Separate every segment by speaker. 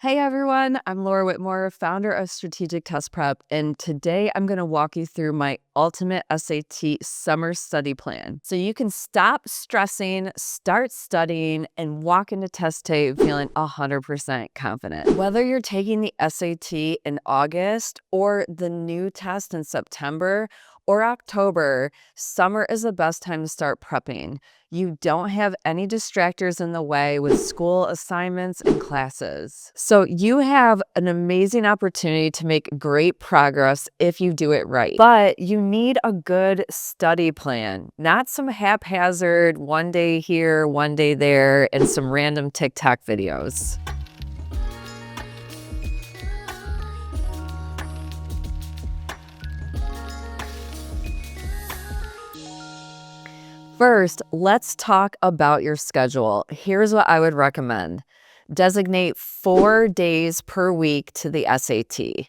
Speaker 1: Hey everyone, I'm Laura Whitmore, founder of Strategic Test Prep, and today I'm going to walk you through my ultimate SAT summer study plan so you can stop stressing, start studying, and walk into test day feeling 100% confident. Whether you're taking the SAT in August or the new test in September or October, summer is the best time to start prepping. You don't have any distractors in the way with school assignments and classes. So you have an amazing opportunity to make great progress if you do it right. But you need a good study plan, not some haphazard one day here, one day there, and some random TikTok videos. First, let's talk about your schedule. Here's what I would recommend. Designate 4 days per week to the SAT.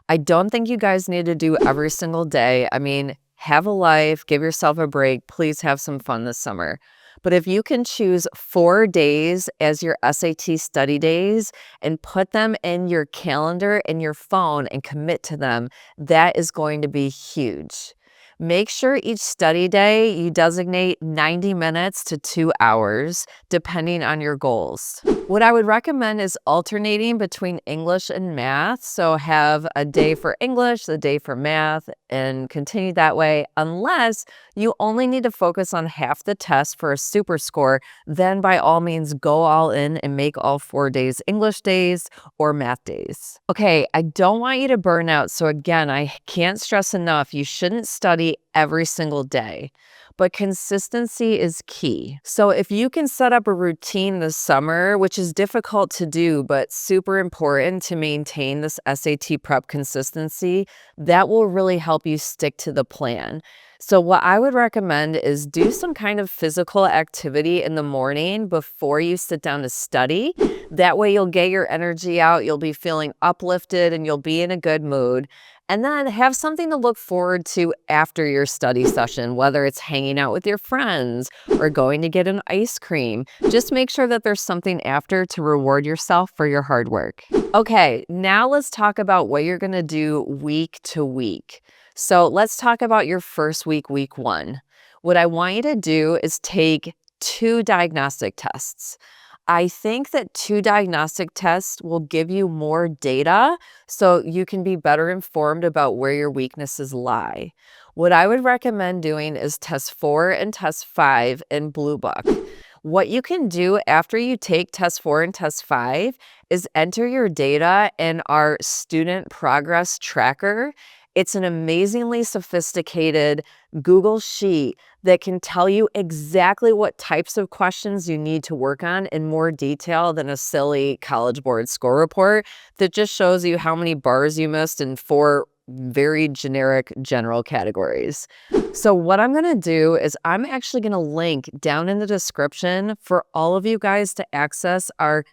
Speaker 1: I don't think you guys need to do every single day. I mean, have a life, give yourself a break. Please have some fun this summer. But if you can choose 4 days as your SAT study days and put them in your calendar and your phone and commit to them, that is going to be huge. Make sure each study day you designate 90 minutes to 2 hours, depending on your goals. What I would recommend is alternating between English and math. So have a day for English, a day for math, and continue that way. Unless you only need to focus on half the test for a super score, then by all means go all in and make all 4 days English days or math days. Okay, I don't want you to burn out. So again, I can't stress enough, you shouldn't study every single day, but consistency is key. So if you can set up a routine this summer, which is difficult to do, but super important to maintain this SAT prep consistency, that will really help you stick to the plan. So what I would recommend is do some kind of physical activity in the morning before you sit down to study. That way you'll get your energy out, you'll be feeling uplifted, and you'll be in a good mood. And then have something to look forward to after your study session, whether it's hanging out with your friends or going to get an ice cream. Just make sure that there's something after to reward yourself for your hard work. Okay, now let's talk about what you're going to do week to week. So let's talk about your first week, week 1. What I want you to do is take 2 diagnostic tests. I think that 2 diagnostic tests will give you more data so you can be better informed about where your weaknesses lie. What I would recommend doing is test 4 and test 5 in bluebook. What you can do after you take test 4 and test 5 is enter your data in our student progress tracker. It's an amazingly sophisticated Google Sheet that can tell you exactly what types of questions you need to work on in more detail than a silly College Board score report that just shows you how many bars you missed in 4 very generic general categories. So what I'm going to do is I'm actually going to link down in the description for all of you guys to access our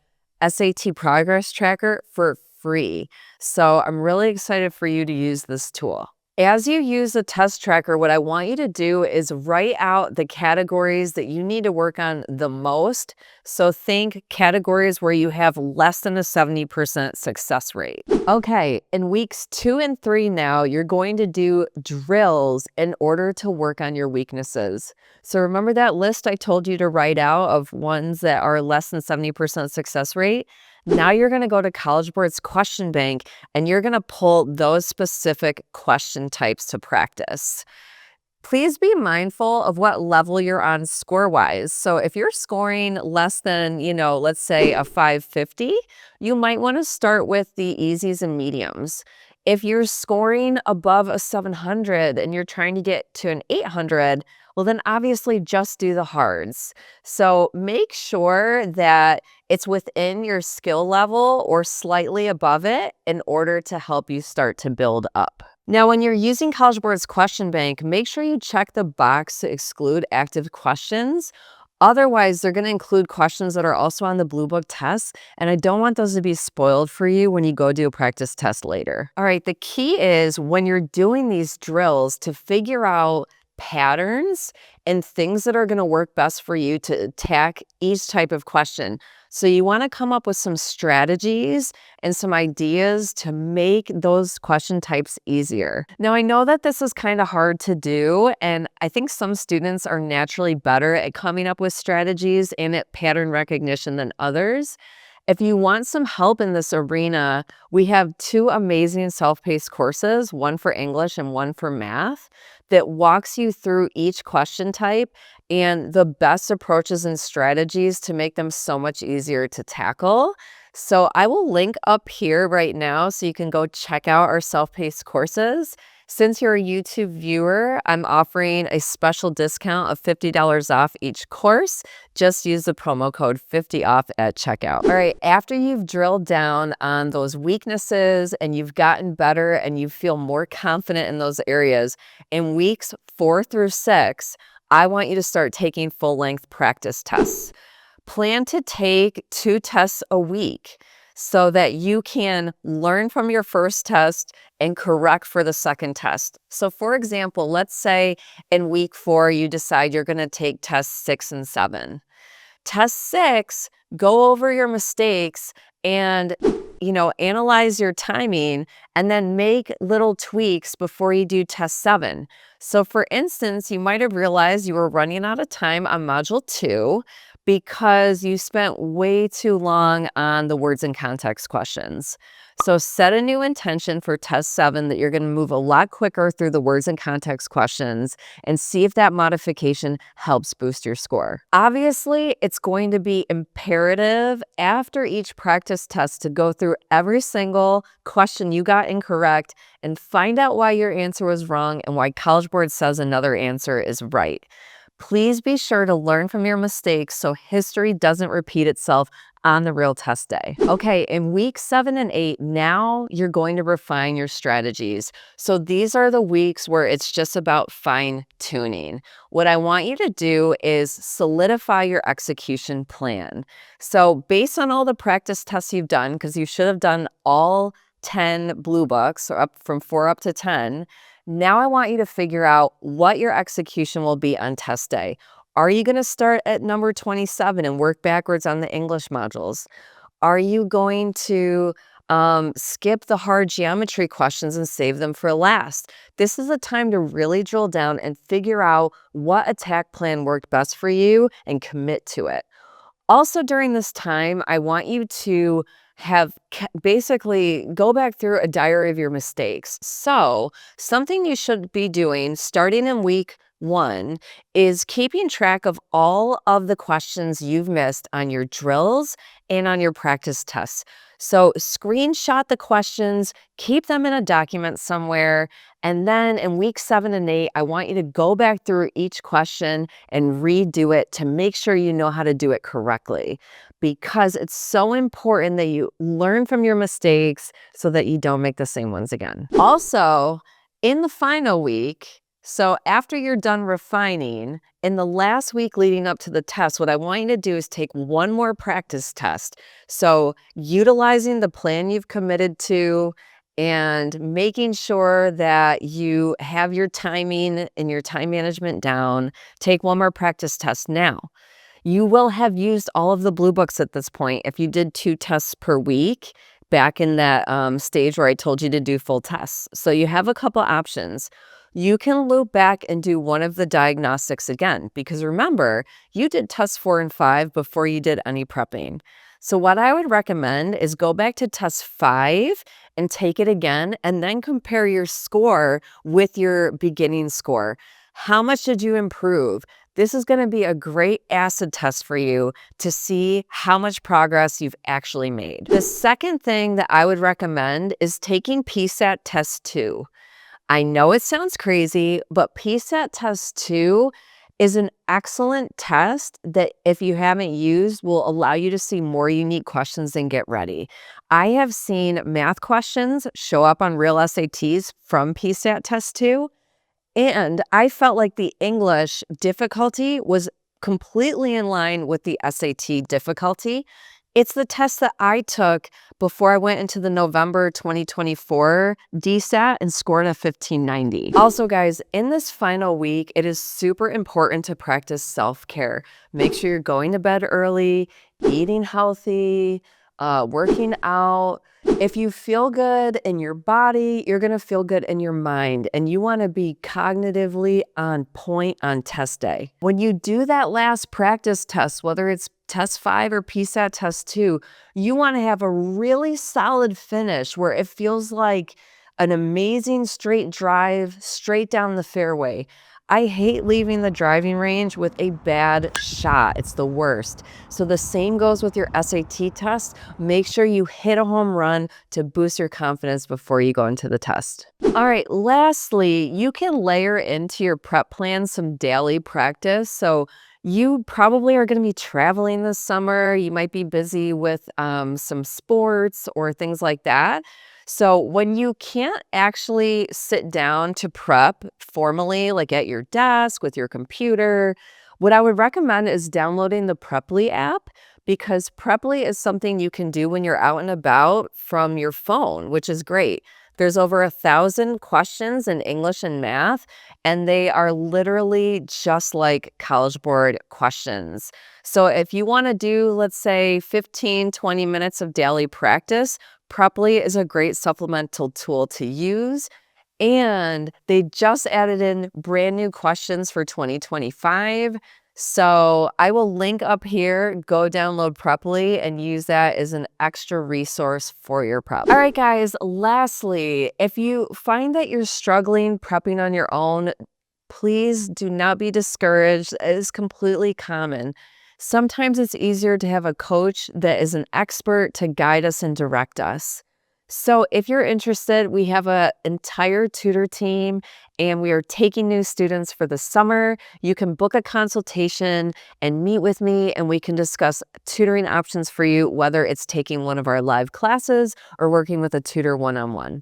Speaker 1: SAT progress tracker for free. So I'm really excited for you to use this tool. As you use the test tracker, what I want you to do is write out the categories that you need to work on the most. So think categories where you have less than a 70% success rate. Okay, in weeks 2 and 3 now, you're going to do drills in order to work on your weaknesses. So remember that list I told you to write out of ones that are less than 70% success rate? Now you're going to go to College Board's question bank and you're going to pull those specific question types to practice. Please be mindful of what level you're on score-wise. So if you're scoring less than, let's say a 550, you might want to start with the easies and mediums. If you're scoring above a 700 and you're trying to get to an 800, well, then obviously just do the hards. So make sure that it's within your skill level or slightly above it in order to help you start to build up. Now, when you're using College Board's question bank, make sure you check the box to exclude active questions. Otherwise, they're going to include questions that are also on the bluebook tests, and I don't want those to be spoiled for you when you go do a practice test later. All right, the key is when you're doing these drills to figure out patterns and things that are going to work best for you to attack each type of question. So you want to come up with some strategies and some ideas to make those question types easier. Now, I know that this is kind of hard to do, and I think some students are naturally better at coming up with strategies and at pattern recognition than others. If you want some help in this arena, we have two amazing self-paced courses, one for English and one for math, that walks you through each question type and the best approaches and strategies to make them so much easier to tackle. So I will link up here right now so you can go check out our self-paced courses. Since you're a YouTube viewer, I'm offering a special discount of $50 off each course. Just use the promo code 50OFF at checkout. All right, after you've drilled down on those weaknesses and you've gotten better and you feel more confident in those areas, in weeks 4 through 6, I want you to start taking full-length practice tests. Plan to take 2 tests a week so that you can learn from your first test and correct for the second test. So for example, let's say in week 4, you decide you're going to take tests 6 and 7. Test 6, go over your mistakes and, analyze your timing and then make little tweaks before you do test 7. So for instance, you might have realized you were running out of time on module 2 because you spent way too long on the words and context questions. So set a new intention for test 7 that you're going to move a lot quicker through the words and context questions and see if that modification helps boost your score. Obviously, it's going to be imperative after each practice test to go through every single question you got incorrect and find out why your answer was wrong and why College Board says another answer is right. Please be sure to learn from your mistakes so history doesn't repeat itself on the real test day. Okay, in week 7 and 8, now you're going to refine your strategies. So these are the weeks where it's just about fine tuning. What I want you to do is solidify your execution plan. So based on all the practice tests you've done, because you should have done all 10 blue books, or up from 4 up to 10, now I want you to figure out what your execution will be on test day. Are you going to start at number 27 and work backwards on the English modules? Are you going to skip the hard geometry questions and save them for last? This is a time to really drill down and figure out what attack plan worked best for you and commit to it. Also during this time, I want you to basically go back through a diary of your mistakes. So something you should be doing starting in week 1 is keeping track of all of the questions you've missed on your drills and on your practice tests. So screenshot the questions, keep them in a document somewhere, and then in week 7 and 8, I want you to go back through each question and redo it to make sure you know how to do it correctly, because it's so important that you learn from your mistakes so that you don't make the same ones again. Also, in the final week, so after you're done refining, in the last week leading up to the test, what I want you to do is take one more practice test. So utilizing the plan you've committed to and making sure that you have your timing and your time management down, take one more practice test now. You will have used all of the blue books at this point if you did 2 tests per week back in that stage where I told you to do full tests. So you have a couple options. You can loop back and do one of the diagnostics again, because remember, you did tests 4 and 5 before you did any prepping. So what I would recommend is go back to test 5 and take it again, and then compare your score with your beginning score. How much did you improve? This is going to be a great acid test for you to see how much progress you've actually made. The second thing that I would recommend is taking PSAT Test 2. I know it sounds crazy, but PSAT Test 2 is an excellent test that, if you haven't used, will allow you to see more unique questions and get ready. I have seen math questions show up on real SATs from PSAT Test 2, and I felt like the English difficulty was completely in line with the SAT difficulty. It's the test that I took before I went into the November 2024 DSAT and scored a 1590. Also, guys, in this final week, it is super important to practice self-care. Make sure you're going to bed early, eating healthy, working out. If you feel good in your body, you're going to feel good in your mind, and you want to be cognitively on point on test day. When you do that last practice test, whether it's test 5 or PSAT test 2, you want to have a really solid finish where it feels like an amazing straight drive straight down the fairway. I hate leaving the driving range with a bad shot. It's the worst. So the same goes with your SAT test. Make sure you hit a home run to boost your confidence before you go into the test. All right, lastly, you can layer into your prep plan some daily practice. So you probably are going to be traveling this summer. You might be busy with some sports or things like that. So when you can't actually sit down to prep formally, like at your desk with your computer, what I would recommend is downloading the Preply app, because Preply is something you can do when you're out and about from your phone, which is great. There's over 1,000 questions in English and math, and they are literally just like College Board questions. So if you want to do, let's say, 15, 20 minutes of daily practice, Preply is a great supplemental tool to use. And they just added in brand new questions for 2025. So I will link up here, go download Preply and use that as an extra resource for your prep. All right, guys, lastly, if you find that you're struggling prepping on your own, please do not be discouraged. It is completely common. Sometimes it's easier to have a coach that is an expert to guide us and direct us. So if you're interested, we have an entire tutor team and we are taking new students for the summer. You can book a consultation and meet with me, and we can discuss tutoring options for you, whether it's taking one of our live classes or working with a tutor one-on-one.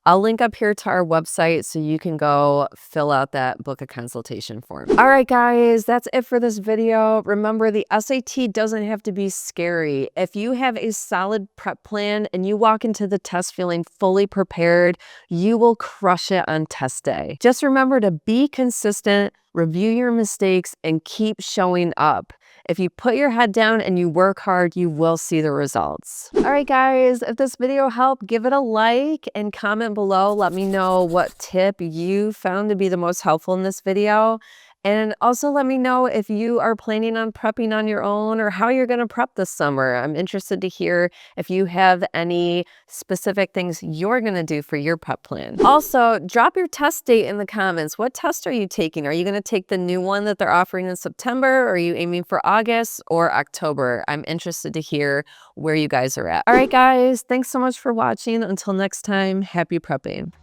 Speaker 1: I'll link up here to our website so you can go fill out that book a consultation form. All right, guys, that's it for this video. Remember, the SAT doesn't have to be scary. If you have a solid prep plan and you walk into the test feeling fully prepared, you will crush it on test day. Just remember to be consistent, review your mistakes, and keep showing up. If you put your head down and you work hard, you will see the results. All right, guys, if this video helped, give it a like and comment below. Let me know what tip you found to be the most helpful in this video. And also let me know if you are planning on prepping on your own or how you're going to prep this summer. I'm interested to hear if you have any specific things you're going to do for your prep plan. Also, drop your test date in the comments. What test are you taking? Are you going to take the new one that they're offering in September? Or are you aiming for August or October? I'm interested to hear where you guys are at. All right, guys, thanks so much for watching. Until next time, happy prepping.